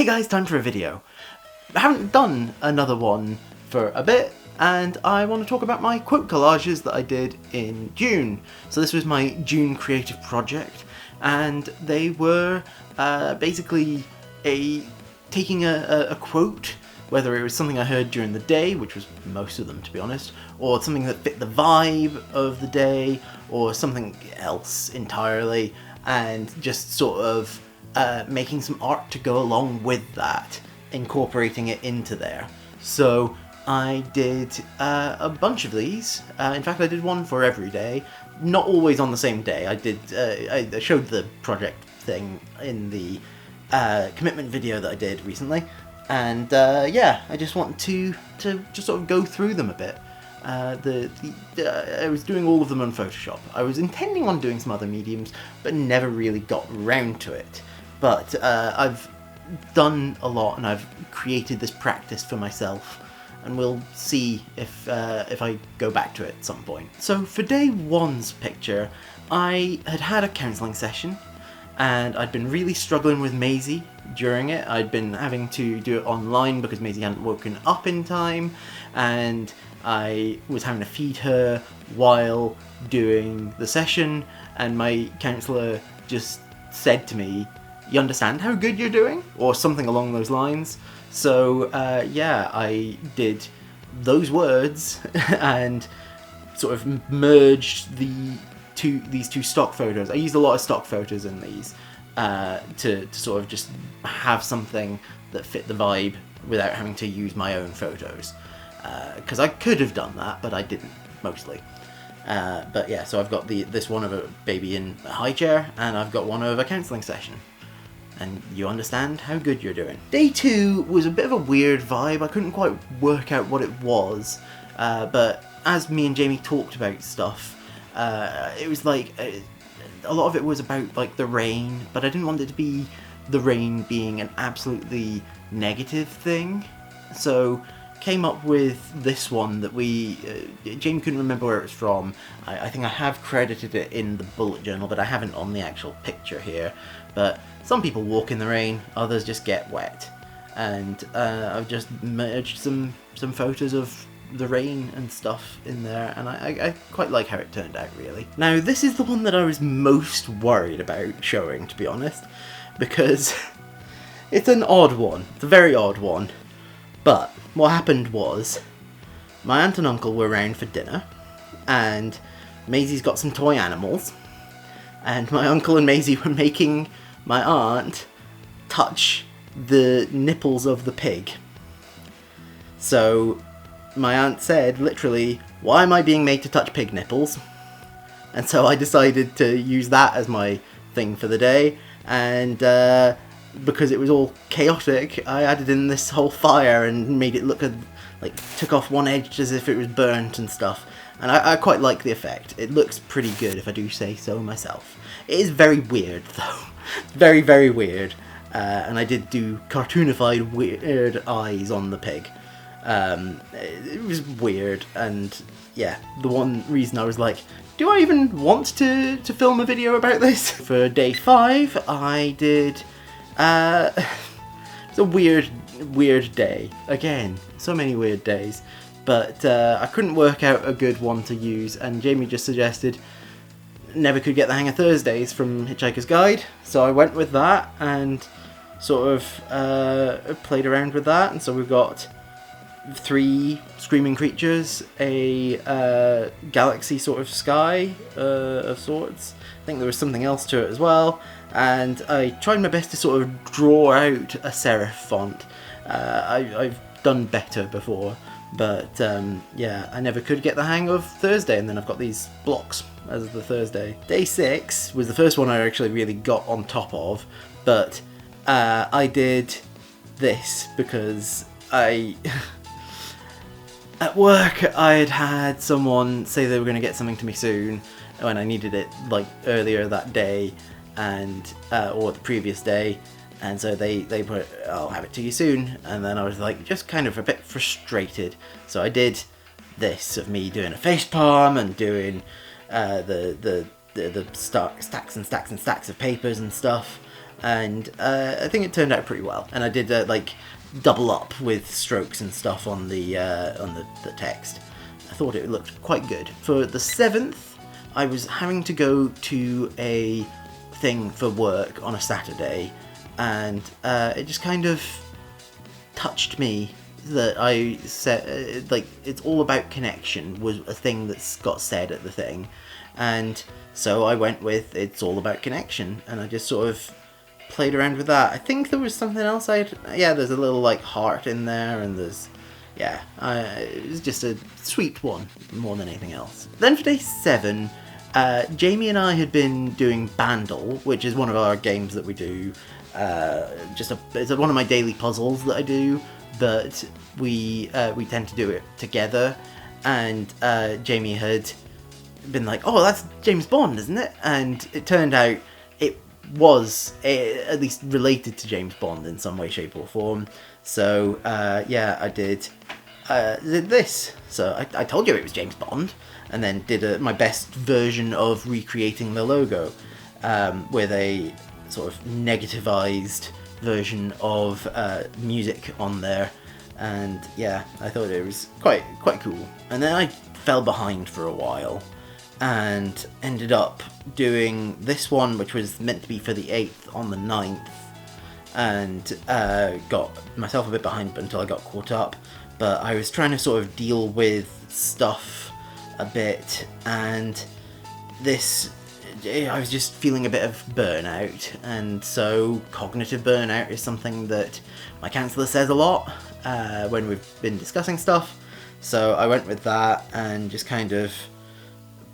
guys, time for a video. I haven't done another one for a bit, and I want to talk about my quote collages that I did in June. So this was my June creative project, and they were basically taking a quote, whether it was something I heard during the day, which was most of them to be honest, or something that fit the vibe of the day, or something else entirely, and just sort of making some art to go along with that, incorporating it into there. So I did a bunch of these. In fact, I did one for every day, not always on the same day. I showed the project thing in the commitment video that I did recently, and yeah, I just want to just sort of go through them a bit. I was doing all of them on Photoshop. I was intending on doing some other mediums, but never really got round to it. But I've done a lot, and I've created this practice for myself, and we'll see if I go back to it at some point. So for day one's picture, I had a counselling session, and I'd been really struggling with Maisie during it. I'd been having to do it online because Maisie hadn't woken up in time, and I was having to feed her while doing the session, and my counsellor just said to me, "You understand how good you're doing?" or something along those lines. So yeah, I did those words and sort of merged these two stock photos. I used a lot of stock photos in these to sort of just have something that fit the vibe without having to use my own photos. Because I could have done that, but I didn't, mostly. But yeah, so I've got this one of a baby in a high chair, and I've got one of a counselling session. And you understand how good you're doing. Day two was a bit of a weird vibe. I couldn't quite work out what it was, but as me and Jamie talked about stuff, it was like a lot of it was about like the rain, but I didn't want it to be the rain being an absolutely negative thing. So came up with this one that Jamie couldn't remember where it was from. I think I have credited it in the bullet journal, but I haven't on the actual picture here. But some people walk in the rain, others just get wet, and I've just merged some photos of the rain and stuff in there, and I quite like how it turned out, really. Now this is the one that I was most worried about showing, to be honest, because it's an odd one. It's a very odd one. But what happened was, my aunt and uncle were around for dinner, and Maisie's got some toy animals, and my uncle and Maisie were making my aunt touch the nipples of the pig. So my aunt said, literally, "Why am I being made to touch pig nipples?" And so I decided to use that as my thing for the day, and because it was all chaotic, I added in this whole fire and made it look like took off one edge as if it was burnt and stuff. And I quite like the effect. It looks pretty good, if I do say so myself. It is very weird, though. Very, very weird. And I did do cartoonified weird eyes on the pig. It was weird, and yeah, the one reason I was like, do I even want to film a video about this? For day 5, I did... it's a weird day. Again, so many weird days. But I couldn't work out a good one to use, and Jamie just suggested never could get the hang of Thursdays from Hitchhiker's Guide, so I went with that and sort of played around with that. And so we've got 3 screaming creatures, a galaxy sort of sky of sorts. I think there was something else to it as well, and I tried my best to sort of draw out a serif font. I've done better before, but yeah, I never could get the hang of Thursday, and then I've got these blocks as the Thursday. Day 6 was the first one I actually really got on top of, but I did this because at work I had someone say they were going to get something to me soon when I needed it like earlier that day, and or the previous day, and so they put, "I'll have it to you soon," and then I was like just kind of a bit frustrated, so I did this of me doing a facepalm and doing the stacks and stacks and stacks of papers and stuff, and I think it turned out pretty well. And I did like double up with strokes and stuff on the text. I thought it looked quite good. For the 7th, I was having to go to a thing for work on a Saturday, and it just kind of touched me that I said, like, it's all about connection was a thing that's got said at the thing, and so I went with it's all about connection, and I just sort of played around with that. I think there was something else there's a little like heart in there, and there's it was just a sweet one more than anything else. Then for day 7, Jamie and I had been doing Bandle, which is one of our games that we do. It's one of my daily puzzles that I do, but we tend to do it together. And Jamie had been like, "Oh, that's James Bond, isn't it?" And it turned out it was at least related to James Bond in some way, shape, or form. So I did this. So I told you it was James Bond, and then did my best version of recreating the logo with a sort of negativized version of music on there, and I thought it was quite cool. And then I fell behind for a while and ended up doing this one, which was meant to be for the 8th on the 9th, and got myself a bit behind until I got caught up. But I was trying to sort of deal with stuff a bit, and I was just feeling a bit of burnout, and so cognitive burnout is something that my counsellor says a lot when we've been discussing stuff. So I went with that and just kind of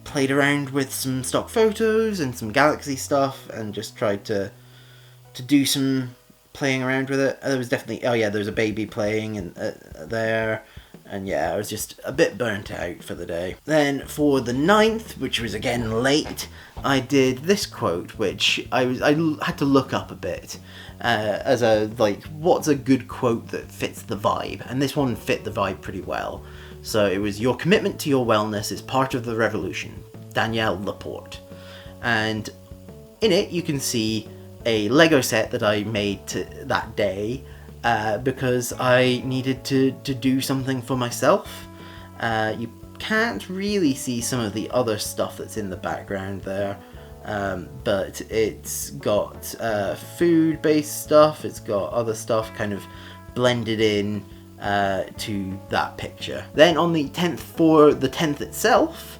played around with some stock photos and some Galaxy stuff, and just tried to do some playing around with it. There was definitely there was a baby playing and there. And I was just a bit burnt out for the day. Then for the 9th, which was again late, I did this quote, which I had to look up a bit as what's a good quote that fits the vibe, and this one fit the vibe pretty well. So it was, "Your commitment to your wellness is part of the revolution, Danielle Laporte." And in it you can see a Lego set that I made that day, because I needed to do something for myself. You can't really see some of the other stuff that's in the background there, but it's got food-based stuff, it's got other stuff kind of blended in to that picture. Then on the 10th, for the 10th itself,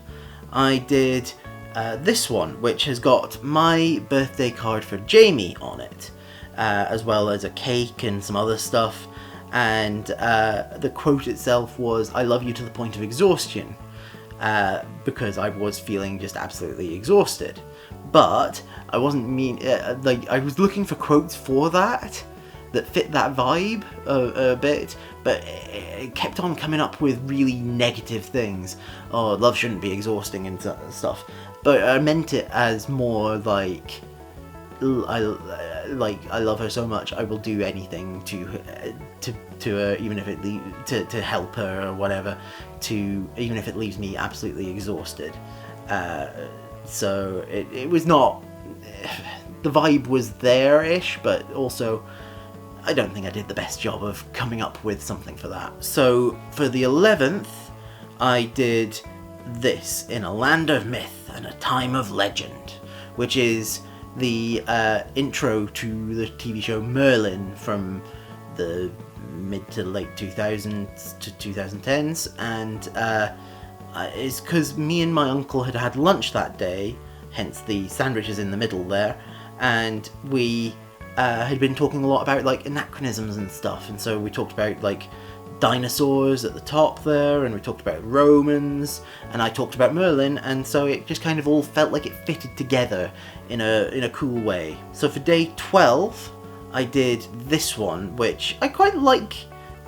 I did this one, which has got my birthday card for Jamie on it, as well as a cake and some other stuff. And the quote itself was, "I love you to the point of exhaustion," because I was feeling just absolutely exhausted. But I wasn't I was looking for quotes for that fit that vibe a bit, but it kept on coming up with really negative things. "Oh, love shouldn't be exhausting," and stuff. But I meant it as more like, I love her so much, I will do anything to her, even if it to help her or whatever, even if it leaves me absolutely exhausted. So it was not, the vibe was there-ish, but also I don't think I did the best job of coming up with something for that. So for the 11th, I did this, "In a land of myth and a time of legend," which is the intro to the TV show Merlin from the mid to late 2000s to 2010s, and it's because me and my uncle had lunch that day, hence the sandwiches in the middle there, and we had been talking a lot about like anachronisms and stuff, and so we talked about like dinosaurs at the top there, and we talked about Romans, and I talked about Merlin, and so it just kind of all felt like it fitted together in a cool way. So for day 12, I did this one, which I quite like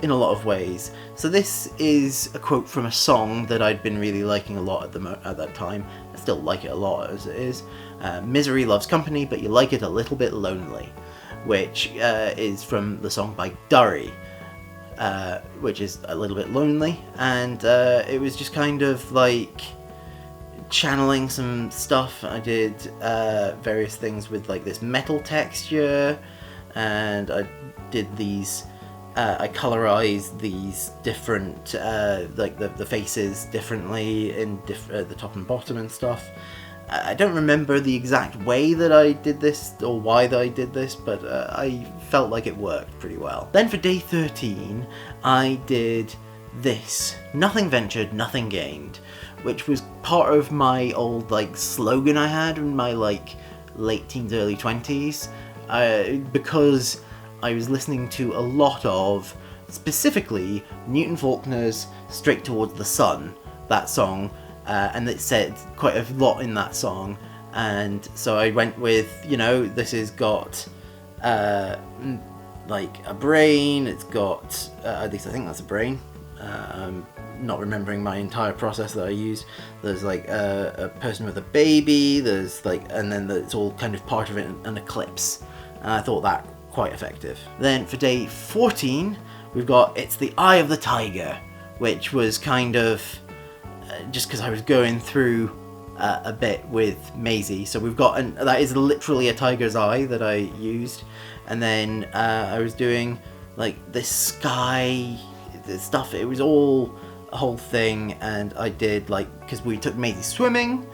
in a lot of ways. So this is a quote from a song that I'd been really liking a lot at that time. I still like it a lot as it is. "Misery loves company, but you like it a little bit lonely," which is from the song by Durry, which is a little bit lonely, and it was just kind of like channeling some stuff. I did various things with like this metal texture, and I did these. I colorized these different, like the faces differently in the top and bottom and stuff. I don't remember the exact way that I did this or why that I did this, but I felt like it worked pretty well. Then for day 13, I did this: nothing ventured, nothing gained, which was part of my old like slogan I had in my like late teens, early 20s, because I was listening to a lot of, specifically, Newton Faulkner's Straight Towards the Sun, that song, and it said quite a lot in that song, and so I went with, you know, this has got like a brain, it's got, at least I think that's a brain, I'm not remembering my entire process that I used. There's like a person with a baby, there's like, and then it's all kind of part of it, an eclipse, and I thought that quite effective. Then for day 14, we've got It's the Eye of the Tiger, which was kind of just because I was going through a bit with Maisie. So we've got, that is literally a tiger's eye that I used. And then I was doing like this sky stuff. It was all a whole thing, and I did like, because we took Maisie swimming,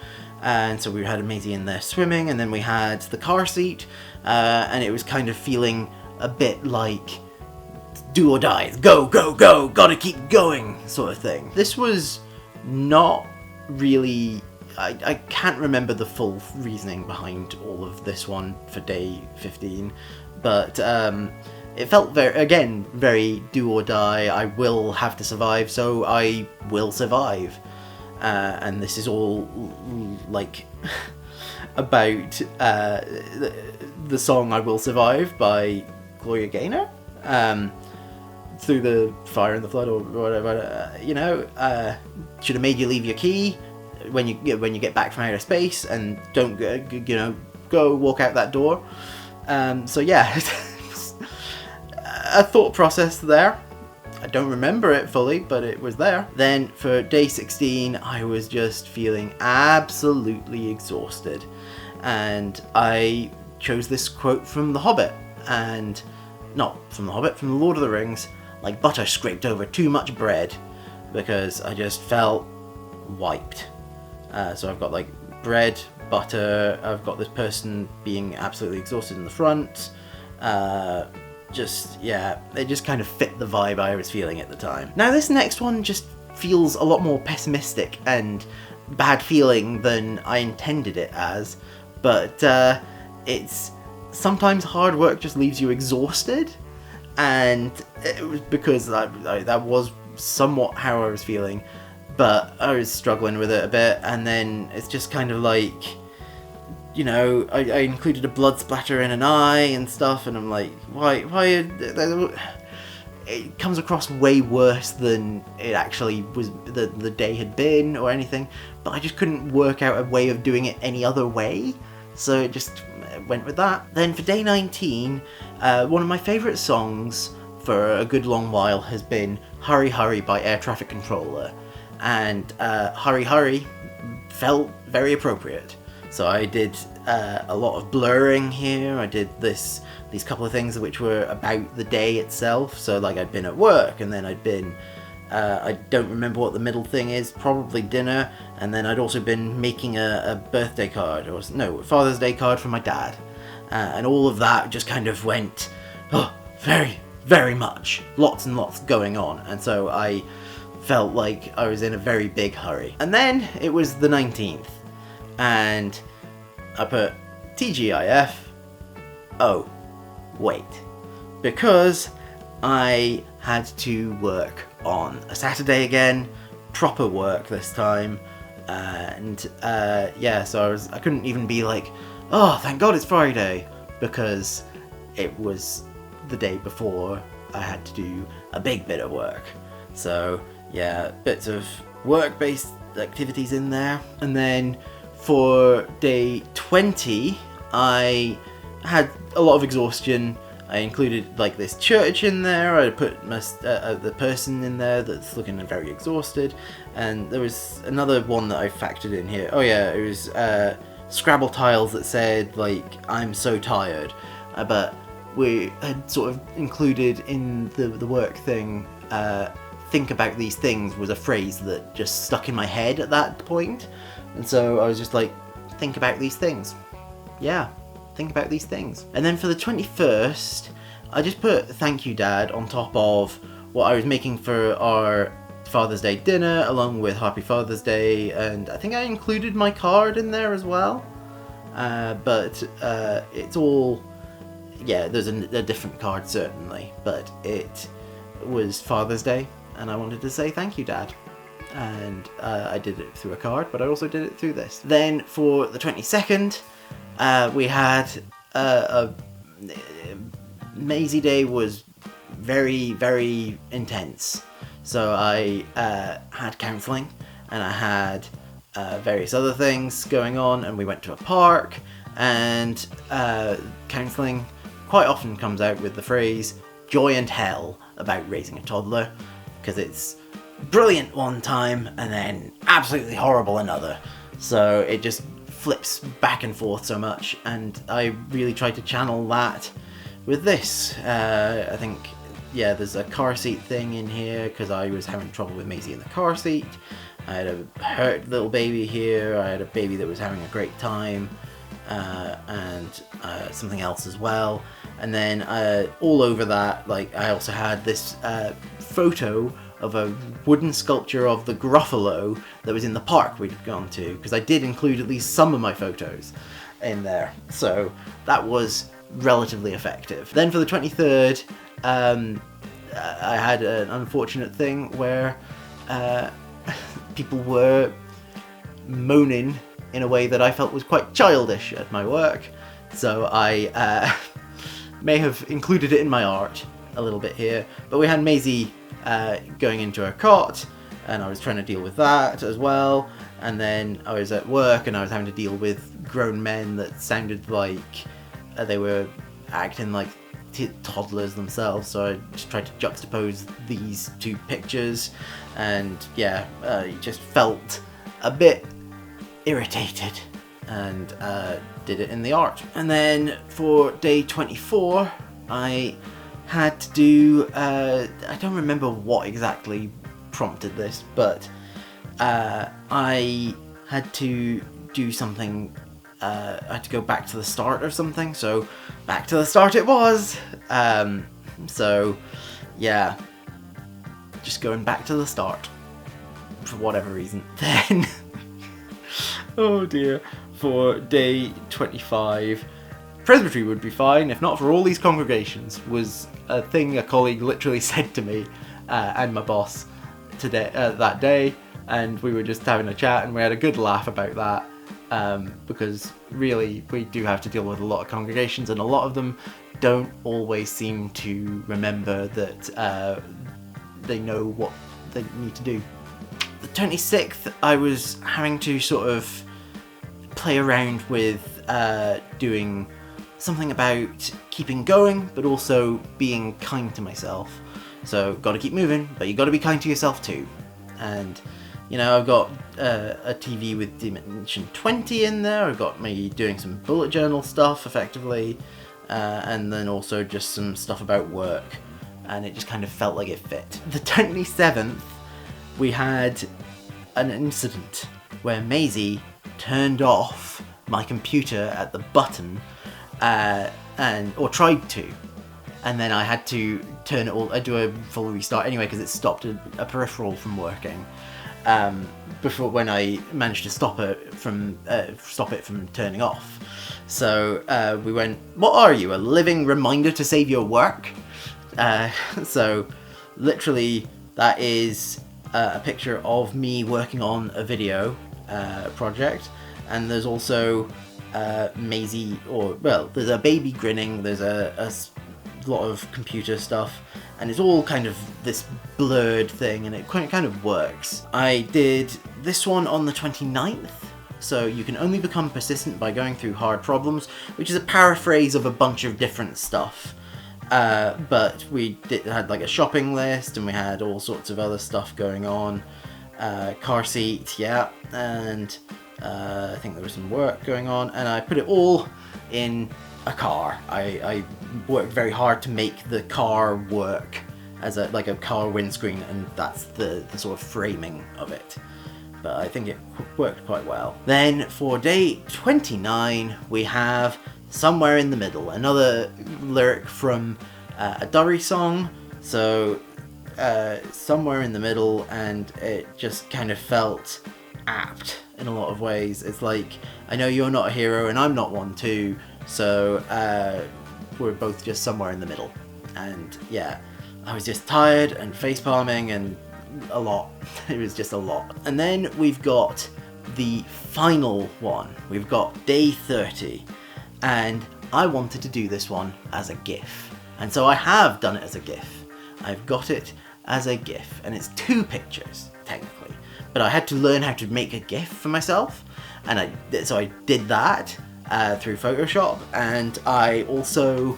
and so we had Maisie in there swimming, and then we had the car seat, and it was kind of feeling a bit like do or die, go, go, go, gotta keep going sort of thing. This was not really, I can't remember the full reasoning behind all of this one for day 15, but it felt very do or die. I will have to survive, so I will survive. And this is all like about the song I Will Survive by Gloria Gaynor, through the fire and the flood or whatever, you know, should have made you leave your key when you get back from outer space, and don't go walk out that door. So yeah, a thought process there. I don't remember it fully, but it was there. Then for day 16, I was just feeling absolutely exhausted, and I chose this quote from The Hobbit, and not from The Hobbit, from The Lord of the Rings, like butter scraped over too much bread, because I just felt wiped. So I've got like bread, butter, I've got this person being absolutely exhausted in the front, it just kind of fit the vibe I was feeling at the time. Now this next one just feels a lot more pessimistic and bad feeling than I intended it as, but it's sometimes hard work just leaves you exhausted, and it was because that was somewhat how I was feeling, but I was struggling with it a bit, and then it's just kind of like, you know, I included a blood splatter in an eye and stuff, and I'm like, why? It comes across way worse than it actually was, the day had been or anything, but I just couldn't work out a way of doing it any other way, so it just went with that. Then for day 19, one of my favourite songs for a good long while has been Hurry Hurry by Air Traffic Controller, and Hurry Hurry felt very appropriate. So I did a lot of blurring here. I did these couple of things which were about the day itself. So like I'd been at work, and then I'd been, I don't remember what the middle thing is, probably dinner, and then I'd also been making a birthday card, or no, Father's Day card for my dad. And all of that just kind of went, oh, very, very much. Lots and lots going on. And so I felt like I was in a very big hurry. And then it was the 19th. And I put TGIF, oh, wait, because I had to work on a Saturday again, proper work this time, and so I couldn't even be like, oh, thank God it's Friday, because it was the day before I had to do a big bit of work. So yeah, bits of work-based activities in there, and then for day 20, I had a lot of exhaustion, I included like this church in there. I put the person in there that's looking very exhausted, and there was another one that I factored in here. Oh yeah, it was Scrabble tiles that said like "I'm so tired," but we had sort of included in the work thing. Think about these things was a phrase that just stuck in my head at that point, and so I was just like, think about these things. Yeah. Think about these things. And then for the 21st, I just put thank you Dad on top of what I was making for our Father's Day dinner, along with Happy Father's Day, and I think I included my card in there as well. But it's all, yeah, there's a different card certainly, but it was Father's Day, and I wanted to say thank you Dad. And I did it through a card, but I also did it through this. Then for the 22nd, we had Maisie Day was very, very intense. So I had counselling, and I had various other things going on, and we went to a park, and counselling quite often comes out with the phrase joy and hell about raising a toddler, because it's brilliant one time and then absolutely horrible another. So it just flips back and forth so much, and I really tried to channel that with this. I think, yeah, there's a car seat thing in here because I was having trouble with Maisie in the car seat. I had a hurt little baby here, I had a baby that was having a great time, and something else as well. And then all over that, like, I also had this photo of a wooden sculpture of the Gruffalo that was in the park we'd gone to, because I did include at least some of my photos in there, so that was relatively effective. Then for the 23rd, I had an unfortunate thing where people were moaning in a way that I felt was quite childish at my work, so I may have included it in my art a little bit here. But we had Maisie going into her cot, and I was trying to deal with that as well, and then I was at work and I was having to deal with grown men that sounded like they were acting like toddlers themselves, so I just tried to juxtapose these two pictures, and yeah, just felt a bit irritated, and did it in the art. And then for day 24, I had to do, I don't remember what exactly prompted this, but I had to do something, I had to go back to the start or something, so back to the start it was. So yeah, just going back to the start for whatever reason. Then, oh dear, for day 25, presbytery would be fine if not for all these congregations, was a thing a colleague literally said to me and my boss today, that day, and we were just having a chat and we had a good laugh about that, because really we do have to deal with a lot of congregations, and a lot of them don't always seem to remember that they know what they need to do. The 26th, I was having to sort of play around with doing something about keeping going, but also being kind to myself. So, gotta keep moving, but you gotta be kind to yourself too. And, you know, I've got a TV with Dimension 20 in there, I've got me doing some bullet journal stuff, effectively, and then also just some stuff about work, and it just kind of felt like it fit. The 27th, we had an incident where Maisie turned off my computer at the button, or tried to, and then I had to turn it all, I do a full restart anyway because it stopped a peripheral from working, before when I managed to stop it from turning off. So we went, what are you, a living reminder to save your work? So literally that is a picture of me working on a video project, and there's also Maisie, there's a baby grinning, there's a lot of computer stuff, and it's all kind of this blurred thing, and it kind of works. I did this one on the 29th, so you can only become persistent by going through hard problems, which is a paraphrase of a bunch of different stuff. But we had like a shopping list, and we had all sorts of other stuff going on. Car seat, yeah, and I think there was some work going on, and I put it all in a car. I worked very hard to make the car work as a car windscreen, and that's the sort of framing of it. But I think it worked quite well. Then for day 29 we have Somewhere in the Middle, another lyric from a Durry song. So Somewhere in the Middle, and it just kind of felt apt in a lot of ways. It's like, I know you're not a hero and I'm not one too, so we're both just somewhere in the middle. And yeah, I was just tired and facepalming and a lot. It was just a lot. And then we've got the final one. We've got day 30, and I wanted to do this one as a GIF, and so I have done it as a GIF. I've got it as a GIF, and it's 2 pictures technically, but I had to learn how to make a GIF for myself, and so I did that through Photoshop, and I also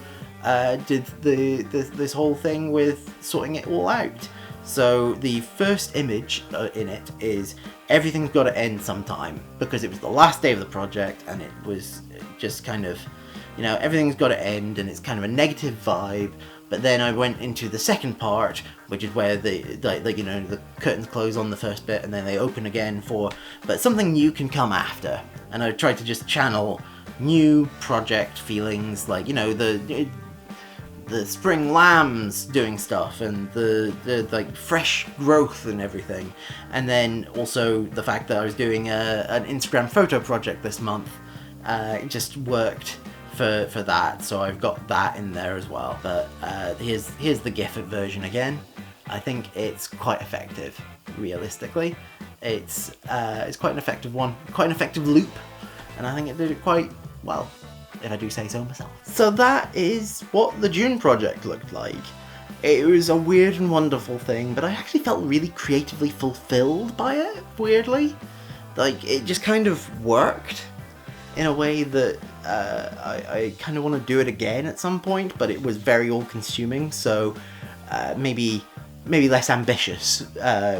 did this whole thing with sorting it all out. So the first image in it is everything's got to end sometime, because it was the last day of the project, and it was just kind of, you know, everything's got to end, and it's kind of a negative vibe. But then I went into the second part, which is where the curtains close on the first bit, and then they open again but something new can come after. And I tried to just channel new project feelings, like, you know, the spring lambs doing stuff, and the like fresh growth and everything. And then also the fact that I was doing an Instagram photo project this month, it just worked for that, so I've got that in there as well. But here's the GIF version again. I think it's quite effective. Realistically, it's quite an effective one, quite an effective loop, and I think it did it quite well, if I do say so myself. So that is what the June project looked like. It was a weird and wonderful thing, but I actually felt really creatively fulfilled by it, weirdly. Like, it just kind of worked in a way that I kind of want to do it again at some point, but it was very all-consuming, so maybe less ambitious.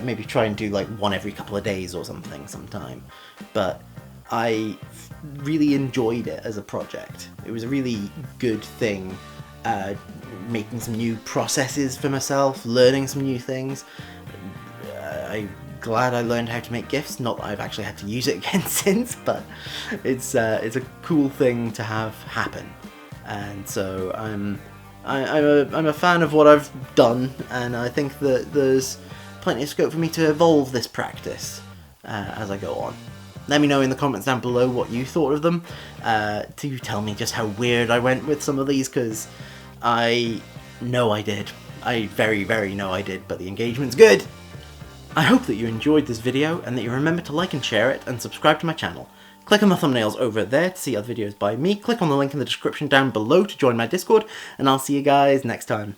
Maybe try and do like one every couple of days or something sometime. But I really enjoyed it as a project. It was a really good thing, making some new processes for myself, learning some new things. I'm glad I learned how to make GIFs, not that I've actually had to use it again since, but it's a cool thing to have happen. And so I'm a fan of what I've done, and I think that there's plenty of scope for me to evolve this practice as I go on. Let me know in the comments down below what you thought of them. Do tell me just how weird I went with some of these, because I know I did. I very, very know I did, but the engagement's good. I hope that you enjoyed this video, and that you remember to like and share it, and subscribe to my channel. Click on the thumbnails over there to see other videos by me, click on the link in the description down below to join my Discord, and I'll see you guys next time.